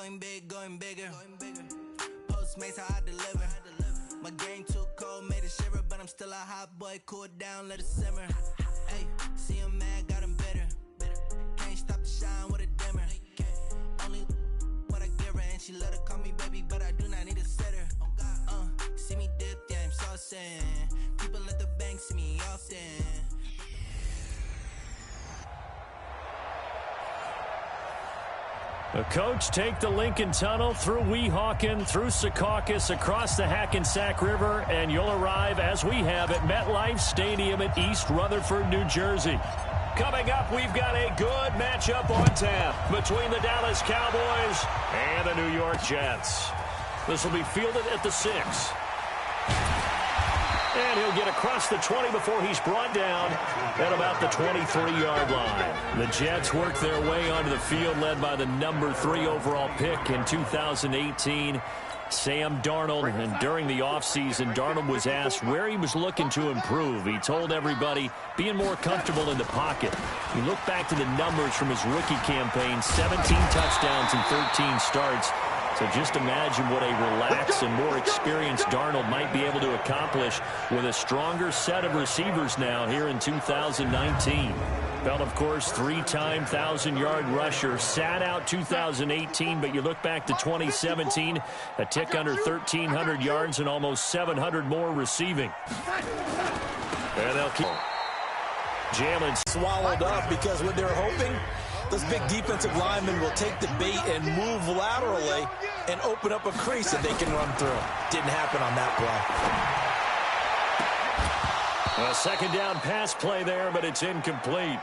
Going big, going bigger. Postmates how I deliver. My game too cold, made it shiver, but I'm still a hot boy. Cool down, let it simmer. Hey, see him mad, got him bitter. Can't stop the shine with a dimmer. Only what I give her, and she let her call me baby, but I do not need a sitter. See me dip, yeah, I'm saucing. People at the bank see me often. The coach take the Lincoln Tunnel through Weehawken, through Secaucus, across the Hackensack River, and you'll arrive, as we have, at MetLife Stadium in East Rutherford, New Jersey. Coming up, we've got a good matchup on tap between the Dallas Cowboys and the New York Jets. This will be fielded at the 6. And he'll get across the 20 before he's brought down at about the 23-yard line. The Jets work their way onto the field, led by the number 3 overall pick in 2018, Sam Darnold. And during the offseason, Darnold was asked where he was looking to improve. He told everybody being more comfortable in the pocket. You look back to the numbers from his rookie campaign, 17 touchdowns and 13 starts. So just imagine what a relaxed and more experienced Darnold might be able to accomplish with a stronger set of receivers now here in 2019. Bell, of course, 3-time 1,000-yard rusher, sat out 2018, but you look back to 2017, a tick under 1,300 yards and almost 700 more receiving. And they'll keep Jalen swallowed up because what they're hoping, those big defensive linemen will take the bait and move laterally and open up a crease that they can run through. Didn't happen on that play. A second down pass play there, but it's incomplete.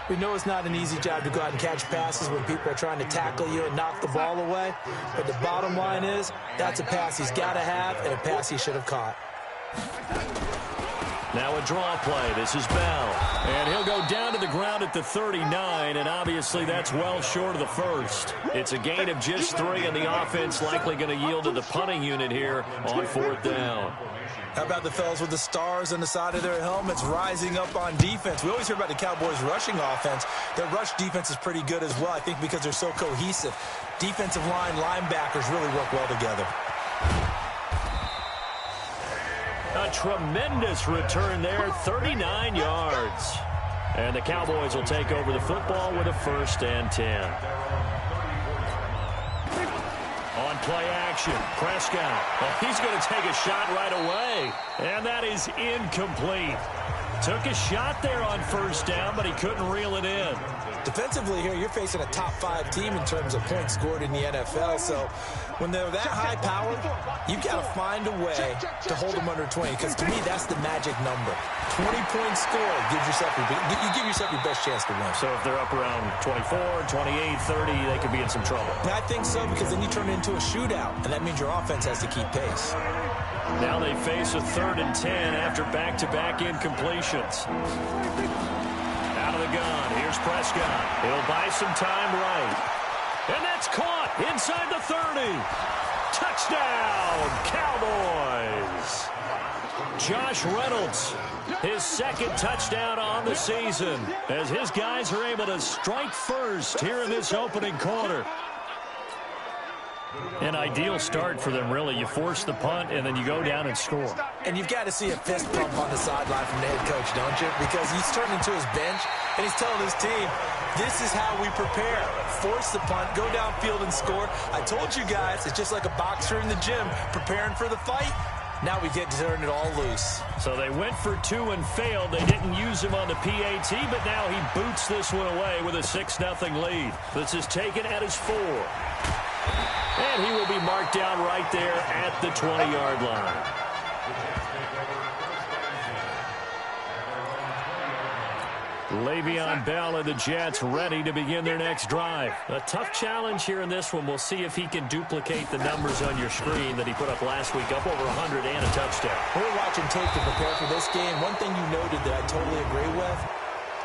We know it's not an easy job to go out and catch passes when people are trying to tackle you and knock the ball away. But the bottom line is, that's a pass he's got to have and a pass he should have caught. Now a draw play. This is Bell. And he'll go down to the ground at the 39, and obviously that's well short of the first. It's a gain of just 3, and the offense likely going to yield to the punting unit here on 4th down. How about the fellas with the stars on the side of their helmets rising up on defense? We always hear about the Cowboys' rushing offense. Their rush defense is pretty good as well, I think, because they're so cohesive. Defensive line, linebackers really work well together. A tremendous return there, 39 yards. And the Cowboys will take over the football with a 1st and 10. On play action, Prescott. Oh, he's going to take a shot right away. And that is incomplete. Took a shot there on 1st down, but he couldn't reel it in. Defensively here, you're facing a top 5 team in terms of points scored in the NFL. So when they're that high powered, you've got to find a way to hold them under 20. Because to me, that's the magic number. 20 points scored gives yourself you give yourself your best chance to win. So if they're up around 24, 28, 30, they could be in some trouble. I think so, because then you turn it into a shootout, and that means your offense has to keep pace. Now they face a 3rd and 10 after back-to-back incompletions. Out of the gun, here's Prescott. He'll buy some time right. And that's caught inside the 30. Touchdown, Cowboys. Josh Reynolds, his 2nd touchdown on the season, as his guys are able to strike first here in this opening quarter. An ideal start for them, really. You force the punt, and then you go down and score. And you've got to see a fist pump on the sideline from the head coach, don't you? Because he's turning to his bench, and he's telling his team, this is how we prepare. Force the punt, go downfield and score. I told you guys, it's just like a boxer in the gym preparing for the fight. Now we get to turn it all loose. So they went for 2 and failed. They didn't use him on the PAT, but now he boots this one away with a 6-0 lead. This is taken at his 4. And he will be marked down right there at the 20-yard line. Le'Veon Bell and the Jets ready to begin their next drive. A tough challenge here in this one. We'll see if he can duplicate the numbers on your screen that he put up last week, up over 100 and a touchdown. We're watching tape to prepare for this game. One thing you noted that I totally agree with,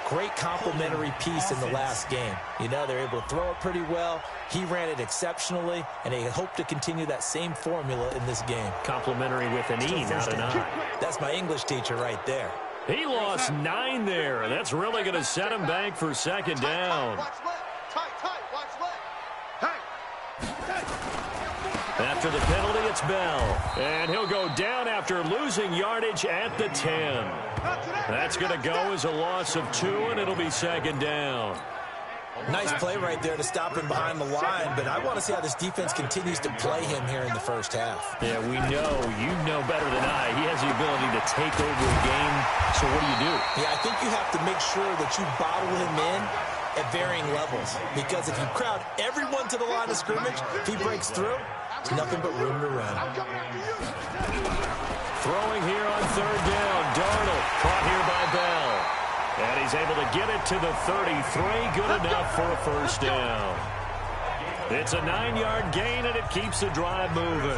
great complementary piece in the last game. You know, they're able to throw it pretty well. He ran it exceptionally, and they hope to continue that same formula in this game. Complimentary with an E, not an I. That's my English teacher right there. He lost 9 there. That's really going to set him back for 2nd down. after the penalty, it's Bell. And he'll go down after losing yardage at the 10. That's going to go as a loss of 2, and it'll be second down. Nice play right there to stop him behind the line, but I want to see how this defense continues to play him here in the first half. Yeah, we know. You know better than I. He has the ability to take over a game, so what do? Yeah, I think you have to make sure that you bottle him in at varying levels, because if you crowd everyone to the line of scrimmage, if he breaks through, there's nothing but room to run. Throwing here on third down. Darnold caught here by Bell. And he's able to get it to the 33. Good enough for a first down. It's a 9-yard gain, and it keeps the drive moving.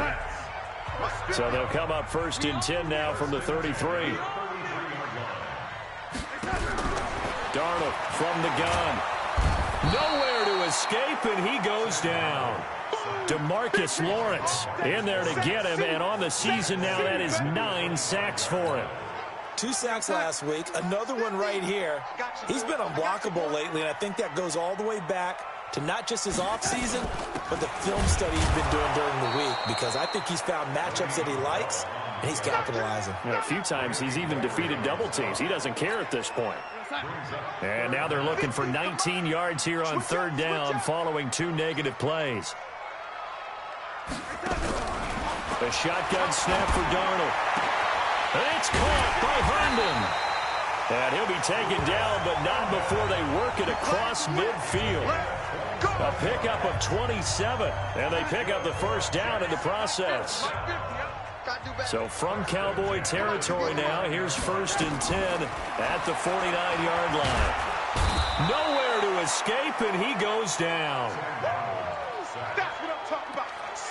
So they'll come up first and 10 now from the 33. Darnold from the gun. Nowhere to escape, and he goes down. DeMarcus Lawrence in there to get him, and on the season now, that is 9 sacks for him. 2 sacks last week, another one right here. He's been unblockable lately, and I think that goes all the way back to not just his offseason, but the film study he's been doing during the week, because I think he's found matchups that he likes, and he's capitalizing. A few times he's even defeated double teams. He doesn't care at this point. And now they're looking for 19 yards here on third down following 2 negative plays. The shotgun snap for Darnold. It's caught by Herndon. And he'll be taken down, but not before they work it across midfield. A pickup of 27, and they pick up the first down in the process. So from Cowboy territory now, here's first and 10 at the 49-yard line. Nowhere to escape, and he goes down.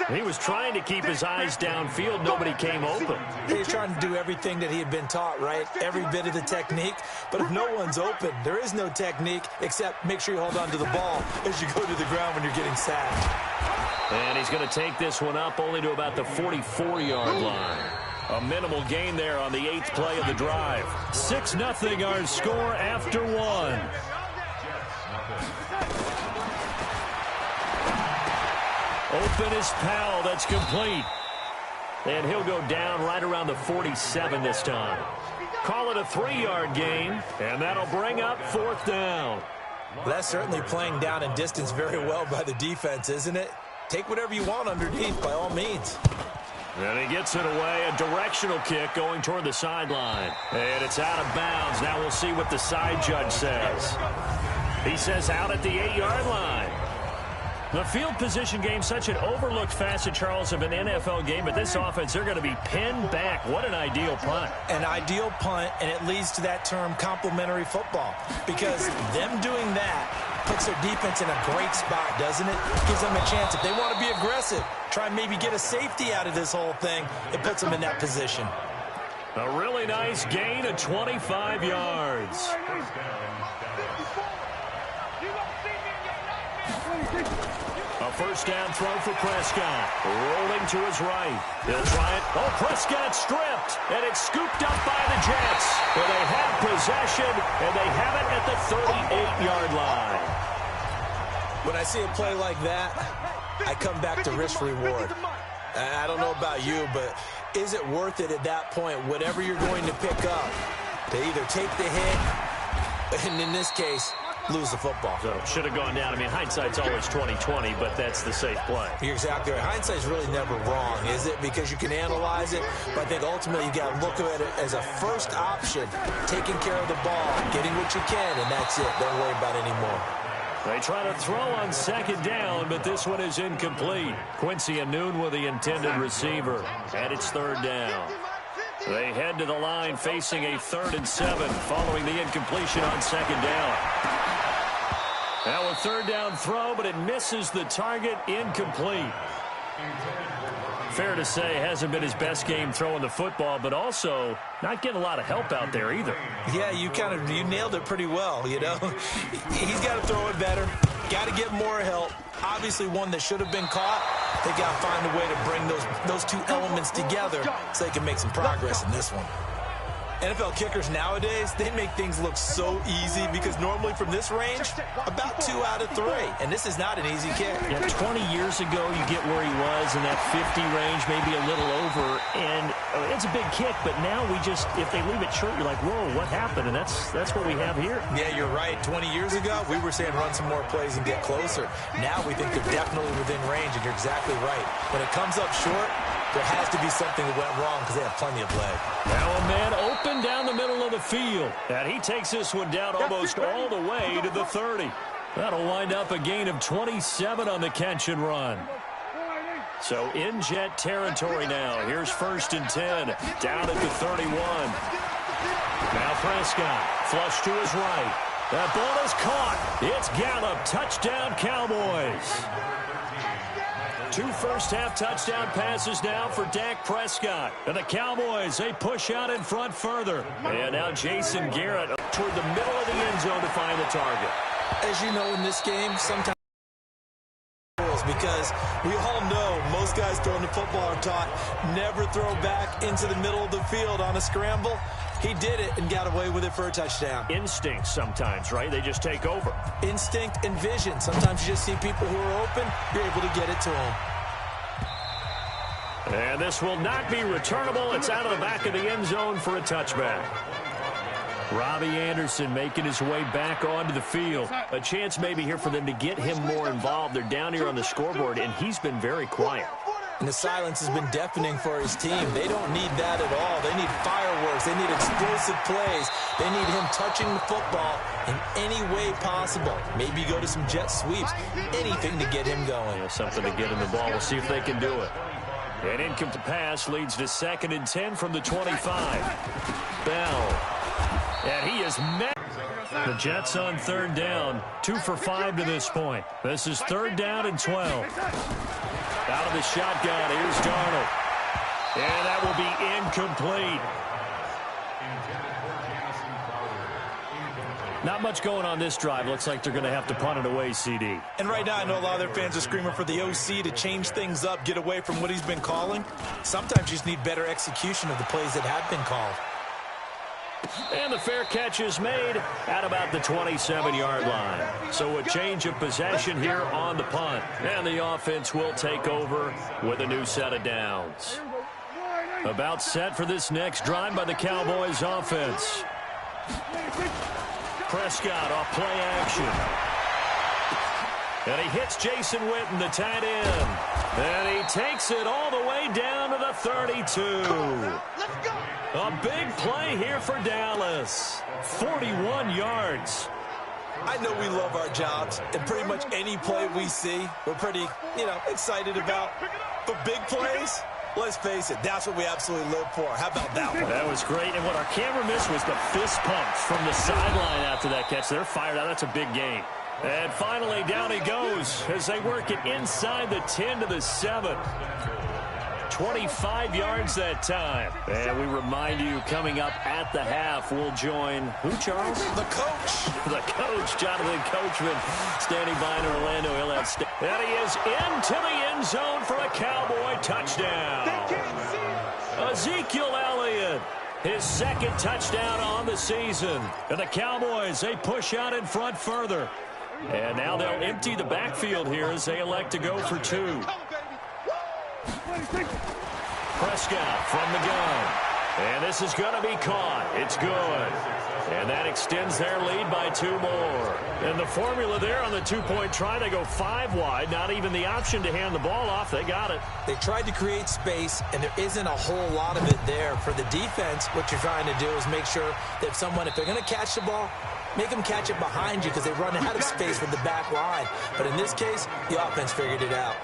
He was trying to keep his eyes downfield. Nobody came open. He's trying to do everything that he had been taught, right? Every bit of the technique. But if no one's open, there is no technique except make sure you hold on to the ball as you go to the ground when you're getting sacked. And he's going to take this one up only to about the 44-yard line. A minimal gain there on the 8th play of the drive. 6-0 our score after 1. Open is Powell. That's complete. And he'll go down right around the 47 this time. Call it a 3-yard gain, and that'll bring up 4th down. Well, that's certainly playing down and distance very well by the defense, isn't it? Take whatever you want underneath, by all means. And he gets it away. A directional kick going toward the sideline. And it's out of bounds. Now we'll see what the side judge says. He says out at the 8-yard line. The field position game, such an overlooked facet, Charles, of an NFL game, but this offense, they're going to be pinned back. What an ideal punt. An ideal punt, and it leads to that term complementary football, because them doing that puts their defense in a great spot, doesn't it? Gives them a chance. If they want to be aggressive, try and maybe get a safety out of this whole thing, it puts them in that position. A really nice gain of 25 yards. A first down throw for Prescott. Rolling to his right. He'll try it. Oh, Prescott stripped. And it's scooped up by the Jets. And they have possession. And they have it at the 38-yard line. When I see a play like that, I come back to risk-reward. I don't know about you, but is it worth it at that point, whatever you're going to pick up, to either take the hit, and in this case, lose the football? So should have gone down. I mean, hindsight's always 20/20, but that's the safe play. You're exactly right. Hindsight's really never wrong, is it? Because you can analyze it, but I think ultimately you got to look at it as a first option, taking care of the ball, getting what you can, and that's it. Don't worry about it anymore. They try to throw on second down, but this one is incomplete. Quincy Anoon with the intended receiver, and it's third down. They head to the line facing a 3rd and 7 following the incompletion on second down. Now a third down throw, but it misses the target, incomplete. Fair to say, hasn't been his best game throwing the football, but also not getting a lot of help out there either. Yeah, you nailed it pretty well, you know. He's got to throw it better, got to get more help. Obviously one that should have been caught. They got to find a way to bring those two elements together so they can make some progress in this one. NFL kickers nowadays, they make things look so easy because normally from this range, about 2 out of 3. And this is not an easy kick. Yeah, 20 years ago, you get where he was in that 50 range, maybe a little over. And it's a big kick, but now we just, if they leave it short, you're like, whoa, what happened? And that's what we have here. Yeah, you're right. 20 years ago, we were saying run some more plays and get closer. Now we think they're definitely within range, and you're exactly right. When it comes up short, there has to be something that went wrong because they have plenty of leg. Now a man open down the middle of the field. And he takes this one down almost all the way to the 30. That'll wind up a gain of 27 on the catch and run. So in Jet territory now. Here's 1st and 10. Down at the 31. Now Prescott. Flush to his right. That ball is caught. It's Gallup. Touchdown Cowboys. 2 first-half touchdown passes now for Dak Prescott. And the Cowboys, they push out in front further. And now Jason Garrett toward the middle of the end zone to find the target. As you know, in this game, sometimes because we all know most guys throwing the football are taught never throw back into the middle of the field on a scramble. He did it and got away with it for a touchdown. Instinct sometimes, right? They just take over. Instinct and vision. Sometimes you just see people who are open, you're able to get it to them. And this will not be returnable. It's out of the back of the end zone for a touchback. Robbie Anderson making his way back onto the field. A chance maybe here for them to get him more involved. They're down here on the scoreboard, and he's been very quiet. And the silence has been deafening for his team. They don't need that at all. They need fireworks. They need explosive plays. They need him touching the football in any way possible. Maybe go to some jet sweeps. Anything to get him going. Yeah, something to get him the ball. We'll see if they can do it. An incomplete pass leads to 2nd and 10 from the 25. Bell. And he is met. The Jets on 3rd down. 2 for 5 to this point. This is 3rd down and 12. Out of the shotgun, here's Darnold. And that will be incomplete. Not much going on this drive. Looks like they're going to have to punt it away, CD. And right now, I know a lot of their fans are screaming for the OC to change things up, get away from what he's been calling. Sometimes you just need better execution of the plays that have been called. And the fair catch is made at about the 27-yard line. So a change of possession here on the punt. And the offense will take over with a new set of downs. About set for this next drive by the Cowboys offense. Prescott off play action. And he hits Jason Witten, the tight end. And he takes it all the way down to the 32. A big play here for Dallas. 41 yards. I know we love our jobs, and pretty much any play we see, we're pretty, excited about. But big plays, let's face it, that's what we absolutely live for. How about that one? That was great. And what our camera missed was the fist pumps from the sideline after that catch. They're fired out. That's a big gain. And finally, down he goes as they work it inside the 10 to the 7. 25 yards that time. And we remind you, coming up at the half, we'll join who, Charles? The coach. The coach, Jonathan Coachman, standing by in Orlando. He'll have and he is into the end zone for a Cowboy touchdown. Ezekiel Elliott, his 2nd touchdown on the season. And the Cowboys, they push out in front further. And now they'll empty the backfield here as they elect to go for 2. Prescott from the gun. And this is going to be caught. It's good. And that extends their lead by 2 more. And the formula there on the 2-point try, they go 5 wide. Not even the option to hand the ball off. They got it. They tried to create space, and there isn't a whole lot of it there. For the defense, what you're trying to do is make sure that if they're going to catch the ball, make them catch it behind you because they run out of space with the back line. But in this case, the offense figured it out.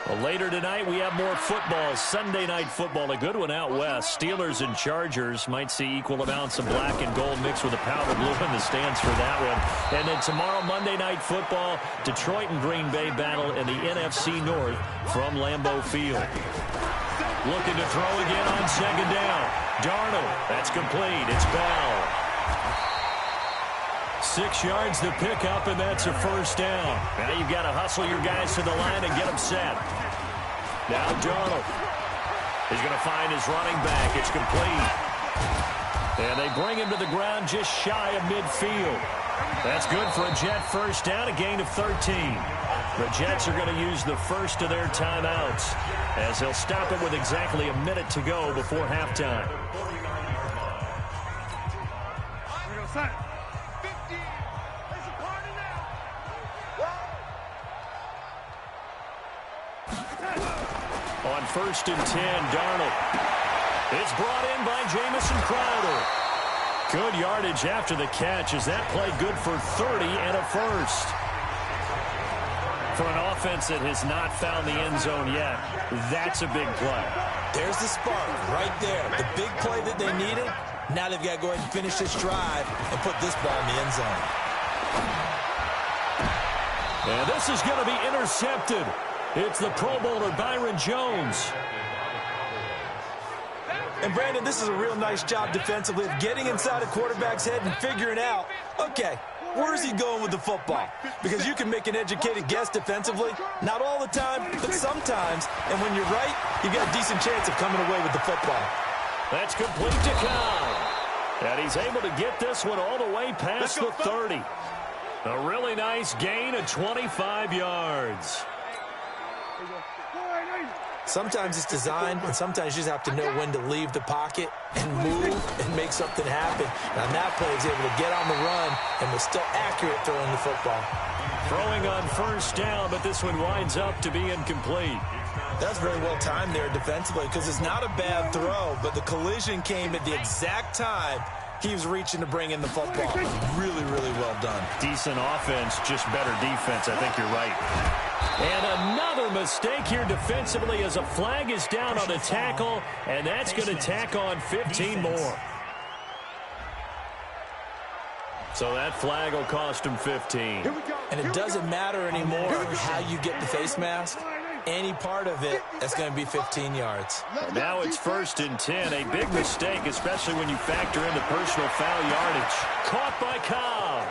Well, later tonight, we have more football. Sunday night football, a good one out west. Steelers and Chargers might see equal amounts of black and gold mixed with a powder blue in the stands for that one. And then tomorrow, Monday night football, Detroit and Green Bay battle in the NFC North from Lambeau Field. Looking to throw again on 2nd down. Darnold, that's complete. It's Bell. 6 yards to pick up, and that's a 1st down. Now you've got to hustle your guys to the line and get them set. Now Darnold is going to find his running back. It's complete. And they bring him to the ground just shy of midfield. That's good for a Jet first down, a gain of 13. The Jets are going to use the first of their timeouts as they'll stop it with exactly a minute to go before halftime. On 1st and 10, Darnold. It's brought in by Jamison Crowder. Good yardage after the catch as that play good for 30 and a first. For an offense that has not found the end zone yet, that's a big play. There's the spark right there. The big play that they needed. Now they've got to go ahead and finish this drive and put this ball in the end zone. And this is going to be intercepted. It's the Pro Bowler Byron Jones. And, Brandon, this is a real nice job defensively of getting inside a quarterback's head and figuring out, okay, where's he going with the football? Because you can make an educated guess defensively. Not all the time, but sometimes. And when you're right, you've got a decent chance of coming away with the football. That's complete to Cobb. And he's able to get this one all the way past the 30. A really nice gain of 25 yards. Sometimes it's designed, and sometimes you just have to know when to leave the pocket and move and make something happen. And on that play, he's able to get on the run and was still accurate throwing the football. Throwing on 1st down, but this one winds up to be incomplete. That's very well timed there defensively because it's not a bad throw, but the collision came at the exact time he was reaching to bring in the football. Really, really well done. Decent offense, just better defense. I think you're right. And another mistake here defensively as a flag is down on the tackle, and that's going to tack on 15 more. So that flag will cost him 15. And it doesn't matter anymore how you get the face mask. Any part of it, that's going to be 15 yards. And now it's 1st and 10. A big mistake, especially when you factor in the personal foul yardage. Caught by Cobb.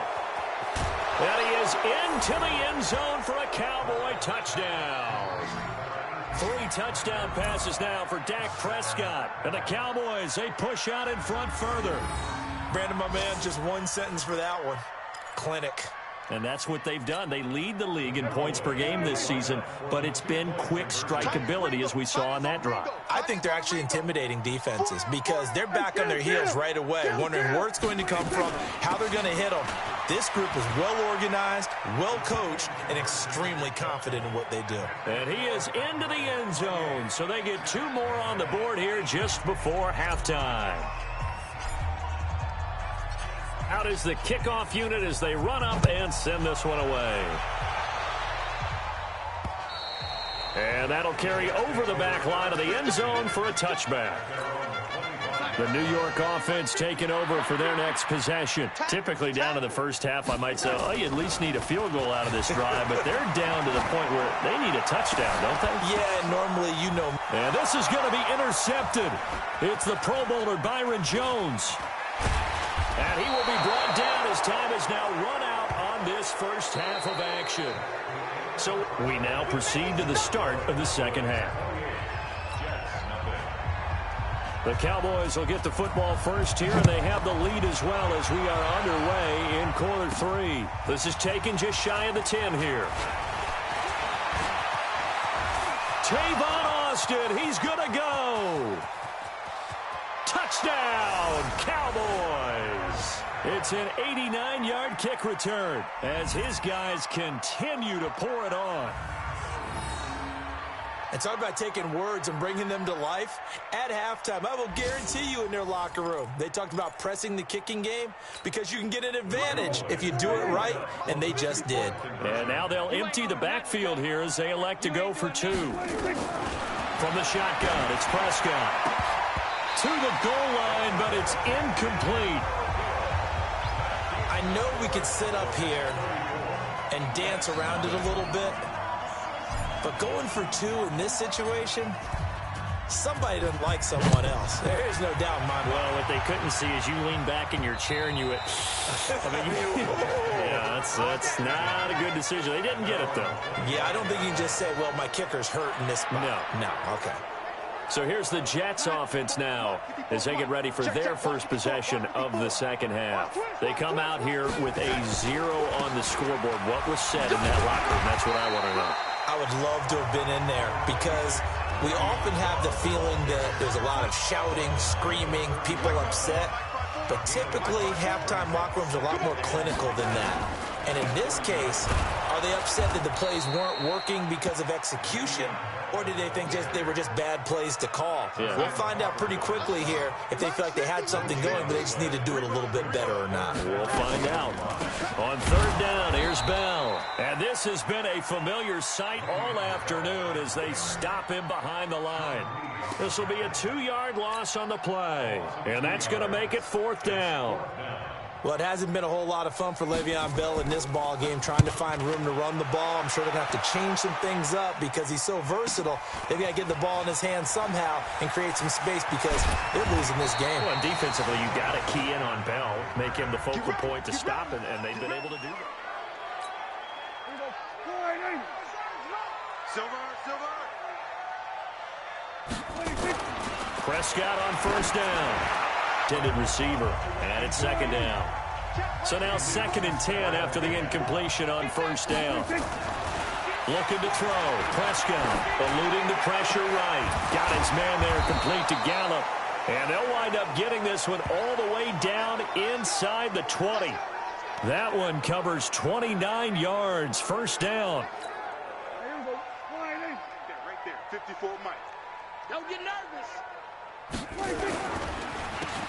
And he is into the end zone for a Cowboy touchdown. 3 touchdown passes now for Dak Prescott. And the Cowboys, they push out in front further. Brandon, my man, just one sentence for that one. Clinic. And that's what they've done. They lead the league in points per game this season, but it's been quick strikeability as we saw on that drive. I think they're actually intimidating defenses because they're back on their heels right away, wondering where it's going to come from, how they're going to hit them. This group is well organized, well coached, and extremely confident in what they do. And he is into the end zone, so they get 2 more on the board here just before halftime. Out is the kickoff unit as they run up and send this one away. And that'll carry over the back line of the end zone for a touchback. The New York offense taking over for their next possession. Typically down to the first half, I might say, oh, you at least need a field goal out of this drive, but they're down to the point where they need a touchdown, don't they? Yeah, normally you know. And this is going to be intercepted. It's the Pro Bowler Byron Jones. And he will be brought down as time is now run out on this first half of action. So we now proceed to the start of the second half. The Cowboys will get the football first here, and they have the lead as well as we are underway in quarter 3. This is taken just shy of the 10 here. Tavon Austin, he's going to go. Touchdown, Cowboys. It's an 89-yard kick return as his guys continue to pour it on. And talk about taking words and bringing them to life. At halftime, I will guarantee you in their locker room, they talked about pressing the kicking game because you can get an advantage if you do it right, and they just did. And now they'll empty the backfield here as they elect to go for 2. From the shotgun, it's Prescott. To the goal line, but it's incomplete. I know we could sit up here and dance around it a little bit, but going for 2 in this situation, somebody doesn't like someone else. There is no doubt in my mind. Well, what they couldn't see is you lean back in your chair and you went, yeah, that's not a good decision. They didn't get it, though. Yeah, I don't think you can just say, well, my kicker's hurt in this spot. No. Okay. So here's the Jets offense now as they get ready for their first possession of the second half. They come out here with a 0 on the scoreboard. What was said in that locker room? That's what I want to know. I would love to have been in there because we often have the feeling that there's a lot of shouting, screaming, people upset. But typically, halftime locker rooms are a lot more clinical than that. And in this case, are they upset that the plays weren't working because of execution? Or did they think they were just bad plays to call? Yeah. We'll find out pretty quickly here if they feel like they had something going, but they just need to do it a little bit better or not. We'll find out. On third down, here's Bell. And this has been a familiar sight all afternoon as they stop him behind the line. This will be a 2-yard loss on the play. And that's going to make it fourth down. Well, it hasn't been a whole lot of fun for Le'Veon Bell in this ball game, trying to find room to run the ball. I'm sure they're going to have to change some things up because he's so versatile. They've got to get the ball in his hands somehow and create some space because they're losing this game. Well, and defensively, you've got to key in on Bell, make him the focal point to stop it, and they've been able to do that. Prescott on first down. Intended receiver, and it's second down. So now 2nd and 10 after the incompletion on first down. Looking to throw. Prescott eluding the pressure right. Got his man there complete to Gallup. And they'll wind up getting this one all the way down inside the 20. That one covers 29 yards. First down. Right there, 54 Mike. Don't get nervous.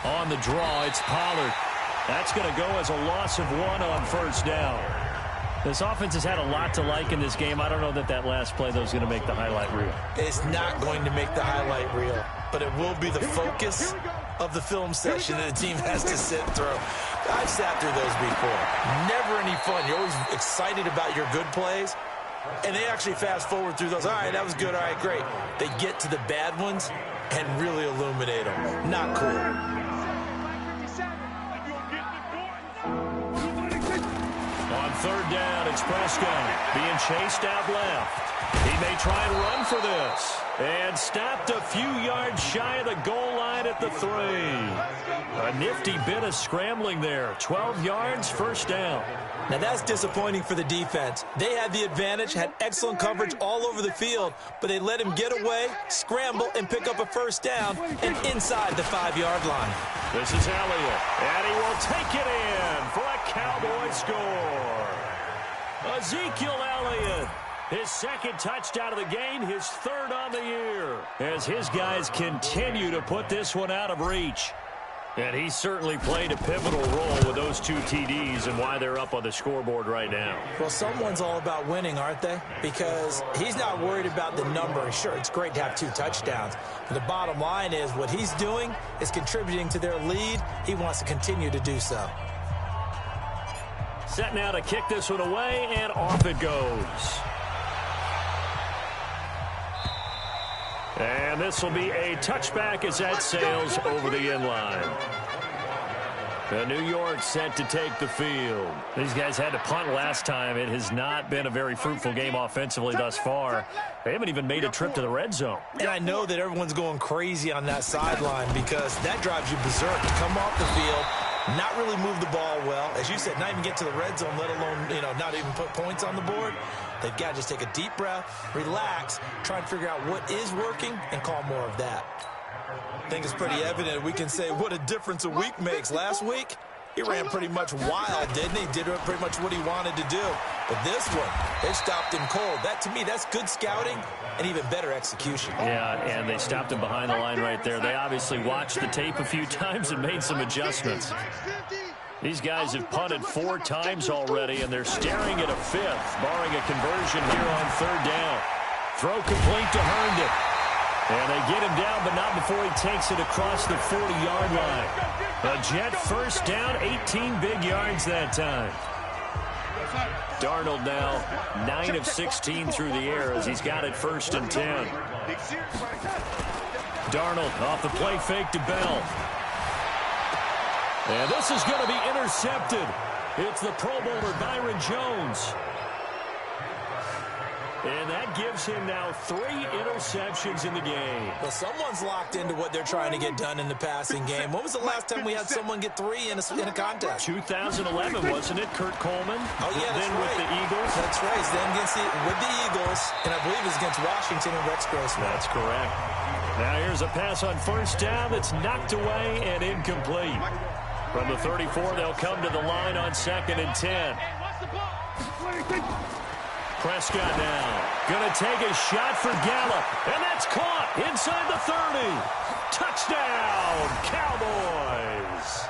On the draw, it's Pollard. That's going to go as a loss of 1 on first down. This offense has had a lot to like in this game. I don't know that last play, though, is going to make the highlight reel. It's not going to make the highlight reel, but it will be the focus of the film session that the team has to sit through. I've sat through those before. Never any fun. You're always excited about your good plays, and they actually fast forward through those. All right, that was good. All right, great. They get to the bad ones and really illuminate them. Not cool. On third down, it's Prescott being chased out left. He may try and run for this. And stopped a few yards shy of the goal line at the 3. A nifty bit of scrambling there. 12 yards, first down. Now that's disappointing for the defense. They had the advantage, had excellent coverage all over the field, but they let him get away, scramble, and pick up a first down and inside the 5-yard line. This is Elliott, and he will take it in for a Cowboy score. Ezekiel Elliott, his 2nd touchdown of the game, his 3rd on the year, as his guys continue to put this one out of reach. And he certainly played a pivotal role with those 2 TDs and why they're up on the scoreboard right now. Well, someone's all about winning, aren't they? Because he's not worried about the number. Sure, it's great to have 2 touchdowns. But the bottom line is what he's doing is contributing to their lead. He wants to continue to do so. Set now to kick this one away, and off it goes. And this will be a touchback as that sails over the end line. New York set to take the field. These guys had to punt last time. It has not been a very fruitful game offensively thus far. They haven't even made a trip to the red zone. And I know that everyone's going crazy on that sideline because that drives you berserk. To come off the field, not really move the ball well. As you said, not even get to the red zone, let alone, not even put points on the board. They've got to just take a deep breath, relax, try and figure out what is working, and call more of that. I think it's pretty evident. We can say what a difference a week makes. Last week, he ran pretty much wild, didn't he? Did pretty much what he wanted to do. But this one, it stopped him cold. That, to me, that's good scouting and even better execution. Yeah, and they stopped him behind the line right there. They obviously watched the tape a few times and made some adjustments. These guys have punted 4 times already, and they're staring at a 5th, barring a conversion here on third down. Throw complete to Herndon. And they get him down, but not before he takes it across the 40-yard line. A Jet first down, 18 big yards that time. Darnold now 9 of 16 through the air as he's got it 1st and 10. Darnold off the play fake to Bell. And this is going to be intercepted. It's the Pro Bowler Byron Jones. And that gives him now 3 interceptions in the game. Well, someone's locked into what they're trying to get done in the passing game. When was the last time we had someone get 3 in a contest? 2011, wasn't it? Kurt Coleman? Oh, yeah, that's then right. with the Eagles. That's right. It's then with the Eagles, and I believe it was against Washington and Rex Grossman. That's correct. Now here's a pass on first down that's knocked away and incomplete. From the 34, they'll come to the line on 2nd and 10. Prescott now going to take a shot for Gallup, and that's caught inside the 30. Touchdown, Cowboys.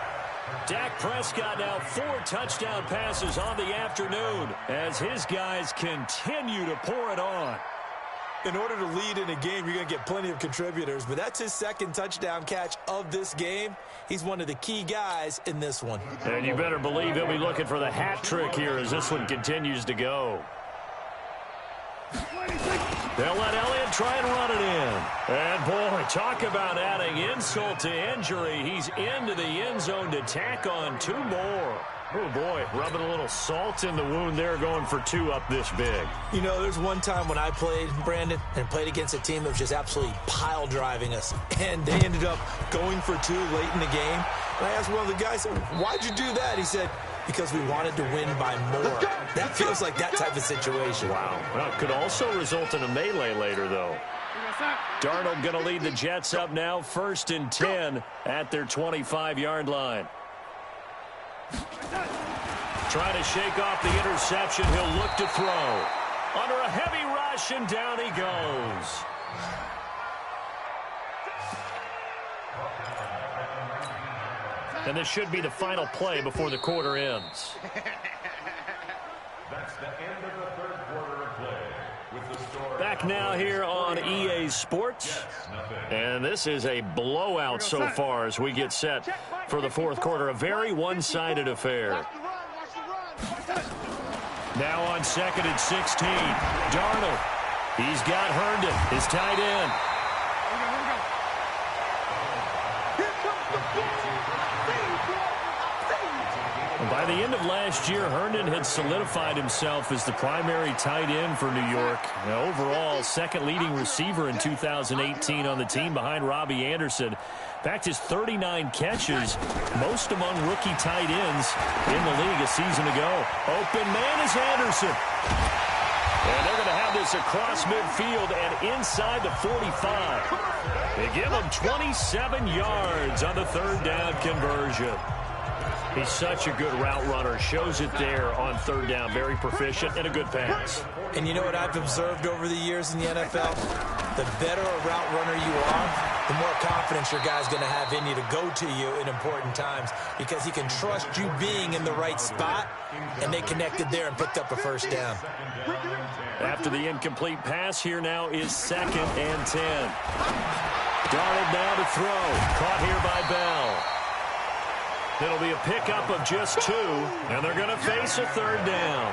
Dak Prescott now 4 touchdown passes on the afternoon as his guys continue to pour it on. In order to lead in a game, you're going to get plenty of contributors, but that's his 2nd touchdown catch of this game. He's one of the key guys in this one. And you better believe he'll be looking for the hat trick here as this one continues to go. They'll let Elliott try and run it in. And, boy, talk about adding insult to injury. He's into the end zone to tack on 2 more. Oh, boy, rubbing a little salt in the wound there, going for 2 up this big. You know, there's one time when I played, Brandon, and played against a team that was just absolutely pile driving us. And they ended up going for 2 late in the game. And I asked one of the guys, why'd you do that? He said, because we wanted to win by more. That feels like that type of situation. Wow. Well, it could also result in a melee later, though. Darnold going to lead the Jets up now, 1st and 10 at their 25-yard line. Trying to shake off the interception. He'll look to throw. Under a heavy rush, and down he goes. And this should be the final play before the quarter ends. That's the end of the 3rd quarter of play. With the score Back now here on EA Sports. And this is a blowout so far as we get set for the 4th quarter. A very one-sided affair. Now on 2nd and 16. Darnold. He's got Herndon, his tight end. By the end of last year, Herndon had solidified himself as the primary tight end for New York. Now, overall, 2nd leading receiver in 2018 on the team behind Robbie Anderson. In fact, his 39 catches, most among rookie tight ends in the league a season ago. Open man is Anderson. And they're going to have this across midfield and inside the 45. They give him 27 yards on the 3rd down conversion. He's such a good route runner. Shows it there on 3rd down. Very proficient and a good pass. And you know what I've observed over the years in the NFL? The better a route runner you are, the more confidence your guy's going to have in you to go to you in important times because he can trust you being in the right spot, and they connected there and picked up a 1st down. After the incomplete pass, here now is 2nd and 10. Darnold now to throw. Caught here by Bell. It'll be a pickup of just 2, and they're going to face a 3rd down.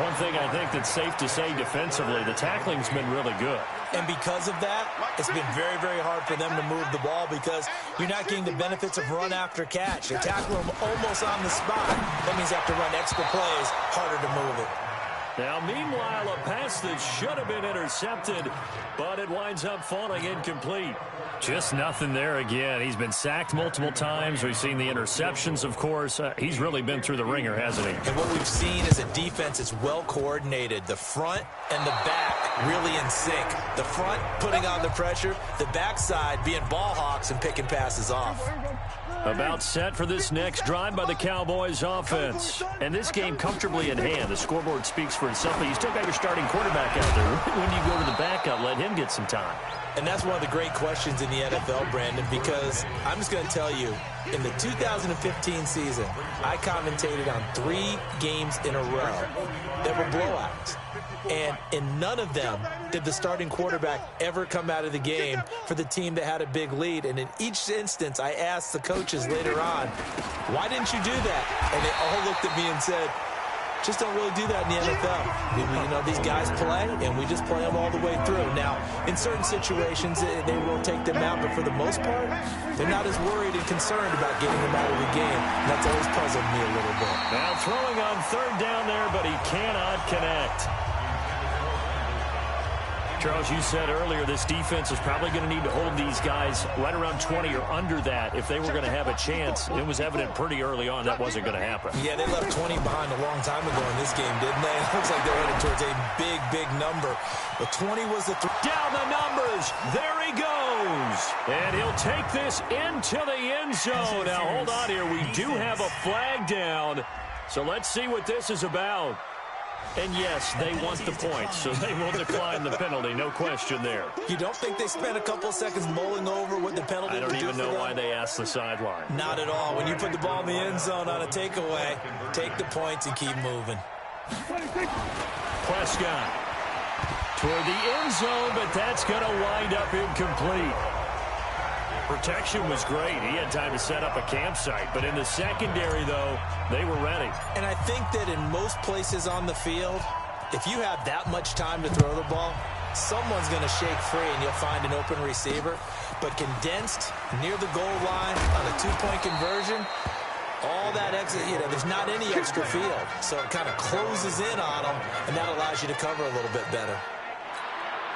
One thing I think that's safe to say defensively, the tackling's been really good. And because of that, it's been very, very hard for them to move the ball because you're not getting the benefits of run after catch. You tackle them almost on the spot. That means you have to run extra plays, harder to move it. Now, meanwhile, a pass that should have been intercepted, but it winds up falling incomplete. Just nothing there again. He's been sacked multiple times. We've seen the interceptions, of course. He's really been through the ringer, hasn't he? And what we've seen is a defense that's well coordinated. The front and the back really in sync. The front putting on the pressure, the backside being ball hawks and picking passes off. About set for this next drive by the Cowboys offense. And this game comfortably in hand. The scoreboard speaks for itself, but you still got your starting quarterback out there. When you go to the backup, let him get some time. And that's one of the great questions in the NFL, Brandon, because I'm just going to tell you, in the 2015 season, I commentated on 3 games in a row that were blowouts. And in none of them did the starting quarterback ever come out of the game for the team that had a big lead. And in each instance, I asked the coaches later on, why didn't you do that? And they all looked at me and said, just don't really do that in the NFL. You know, these guys play, and we just play them all the way through. Now, in certain situations, they will take them out, but for the most part, they're not as worried and concerned about getting them out of the game. And that's always puzzled me a little bit. Now throwing on 3rd down there, but he cannot connect. Charles, you said earlier this defense is probably going to need to hold these guys right around 20 or under that if they were going to have a chance. It was evident pretty early on that wasn't going to happen. Yeah, they left 20 behind a long time ago in this game, didn't they? It looks like they're headed towards a big, big number. But 20 was the down the numbers. There he goes. And he'll take this into the end zone. Now, hold on here. We do have a flag down. So let's see what this is about. And yes, they want the points, so they will decline the penalty. No question there. You don't think they spent a couple of seconds mulling over what the penalty would do? I don't even know why they asked the sideline. Not at all. When you put the ball in the end zone on a takeaway, take the points and keep moving. Prescott toward the end zone, but that's going to wind up incomplete. Protection was great. He had time to set up a campsite. But in the secondary, though, they were ready. And I think that in most places on the field, if you have that much time to throw the ball, someone's going to shake free and you'll find an open receiver. But condensed near the goal line on a two-point conversion, all that extra, there's not any extra field. So it kind of closes in on them, and that allows you to cover a little bit better.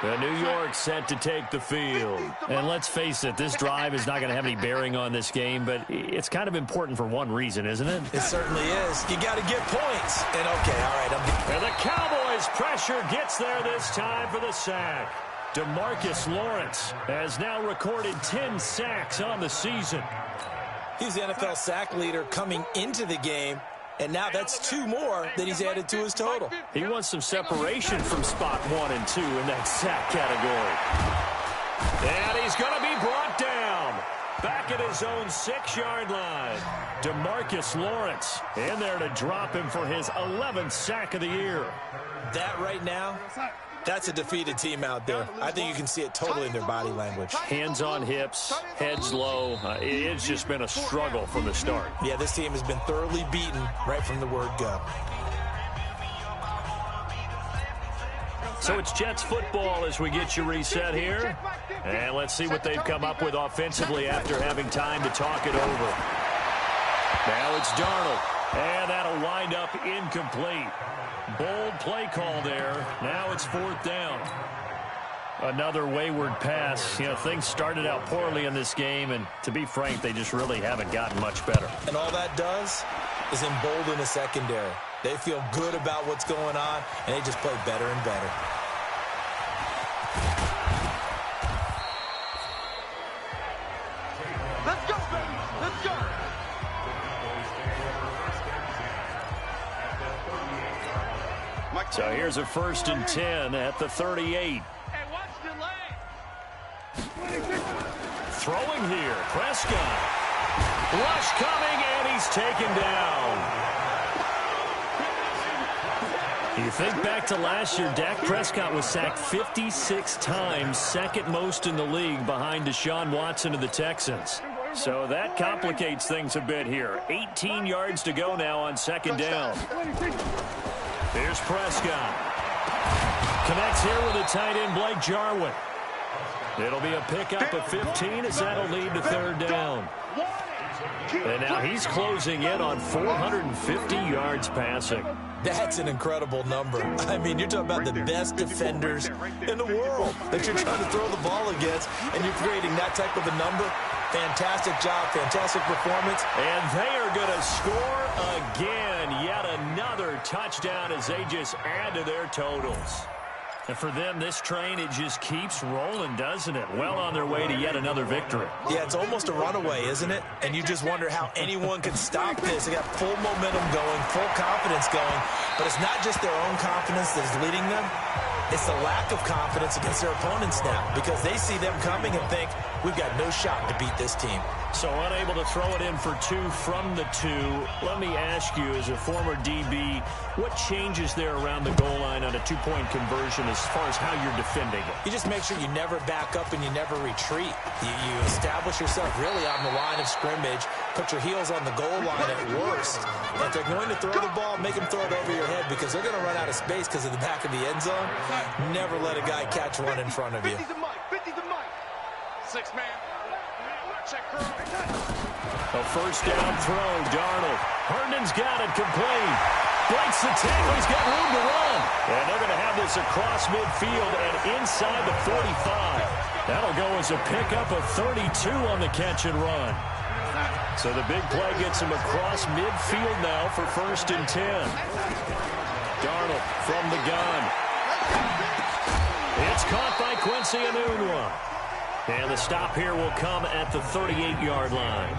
The New York set to take the field. And let's face it, this drive is not going to have any bearing on this game, but it's kind of important for one reason, isn't it? It certainly is. You got to get points. And okay, all right. And the Cowboys' pressure gets there this time for the sack. DeMarcus Lawrence has now recorded 10 sacks on the season. He's the NFL sack leader coming into the game. And now that's 2 more that he's added to his total. He wants some separation from spot 1 and 2 in that sack category. And he's going to be brought down. Back at his own 6-yard line. DeMarcus Lawrence in there to drop him for his 11th sack of the year. That right now, that's a defeated team out there. I think you can see it totally in their body language. Hands on hips, heads low. It's just been a struggle from the start. Yeah, this team has been thoroughly beaten right from the word go. So it's Jets football as we get you reset here. And let's see what they've come up with offensively after having time to talk it over. Now it's Darnold. And that'll wind up incomplete. Bold play call there. Now it's 4th down. Another wayward pass. Things started out poorly in this game, and to be frank, they just really haven't gotten much better. And all that does is embolden the secondary. They feel good about what's going on, and they just play better and better. Let's go, baby. Let's go. So here's a 1st and 10 at the 38. Hey, watch the leg. Throwing here, Prescott. Rush coming, and he's taken down. You think back to last year, Dak Prescott was sacked 56 times, 2nd most in the league behind Deshaun Watson of the Texans. So that complicates things a bit here. 18 yards to go now on 2nd down. Here's Prescott. Connects here with a tight end, Blake Jarwin. It'll be a pickup of 15 as that'll lead to 3rd down. And now he's closing in on 450 yards passing. That's an incredible number. I mean, you're talking about the best defenders in the world that you're trying to throw the ball against, and you're creating that type of a number. Fantastic job, fantastic performance. And they are going to score again. Yet another touchdown as they just add to their totals. And for them, this train, it just keeps rolling, doesn't it? Well on their way to yet another victory. Yeah, it's almost a runaway, isn't it? And you just wonder how anyone could stop this. They got full momentum going, full confidence going. But it's not just their own confidence that's leading them. It's the lack of confidence against their opponents now, because they see them coming and think, we've got no shot to beat this team. So unable to throw it in for 2 from the 2. Let me ask you, as a former DB, what changes there around the goal line on a 2-point conversion as far as how you're defending it? You just make sure you never back up and you never retreat. You establish yourself really on the line of scrimmage, put your heels on the goal line at worst. If they're going to throw the ball, make them throw it over your head, because they're going to run out of space because of the back of the end zone. Never let a guy catch one in front of you. 6 man. Check her out. A 1st down throw, Darnold. Herndon's got it complete. Breaks the tackle. He's got room to run. And they're going to have this across midfield and inside the 45. That'll go as a pickup of 32 on the catch and run. So the big play gets him across midfield now for 1st and 10. Darnold from the gun. It's caught by Quincy Enunwa. And the stop here will come at the 38-yard line.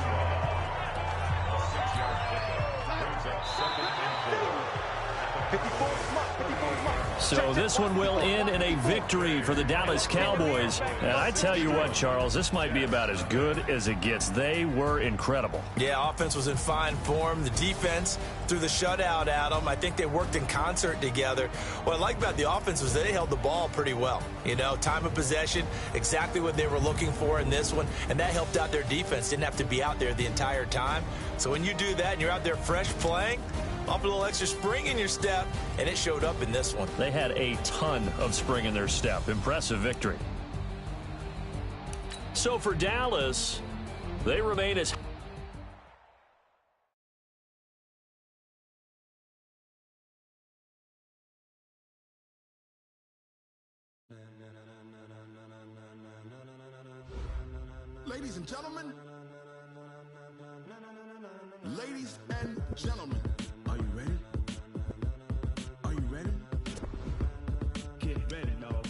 So this one will end in a victory for the Dallas Cowboys. And I tell you what, Charles, this might be about as good as it gets. They were incredible. Yeah, offense was in fine form. The defense threw the shutout at them. I think they worked in concert together. What I like about the offense was they held the ball pretty well. You know, time of possession, exactly what they were looking for in this one. And that helped out their defense. Didn't have to be out there the entire time. So when you do that and you're out there fresh playing, off a little extra spring in your step, and it showed up in this one. They had a ton of spring in their step. Impressive victory. So for Dallas, they remain as... Ladies and gentlemen, are you ready? Are you ready? Get ready, dog.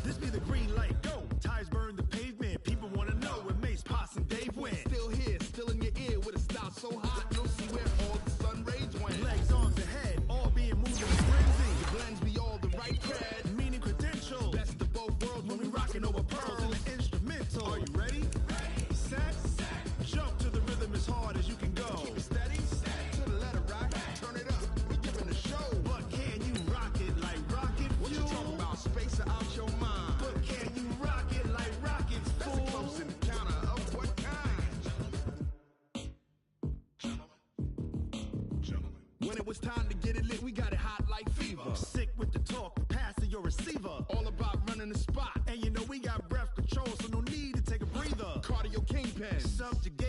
This be the green light, go. Tires burn the pavement. People want to know when Mace, Potts, and Dave went. Still here, still in your ear with a style so hot, you'll see where all the sun rays went. Legs, arms, ahead, all being moved in a frenzy. The blends be all the right cred, meaning credentials. Best of both worlds when we rockin' over pearls in the instrumental. Are you ready? Set, jump to the rhythm as hard as you can go. Keep it steady, to the letter rock, turn it up, we giving a show. But can you rock it like rocket fuel? What you talking about, space out your mind? But can you rock it like rockets, fool? That's a close encounter of what kind? When it was time to get it lit, we got it hot like fever. Sick with the talk, passing your receiver. All about running the spot. And you know we got breath control, so no need to take a breather. Cardio kingpin, subjugate.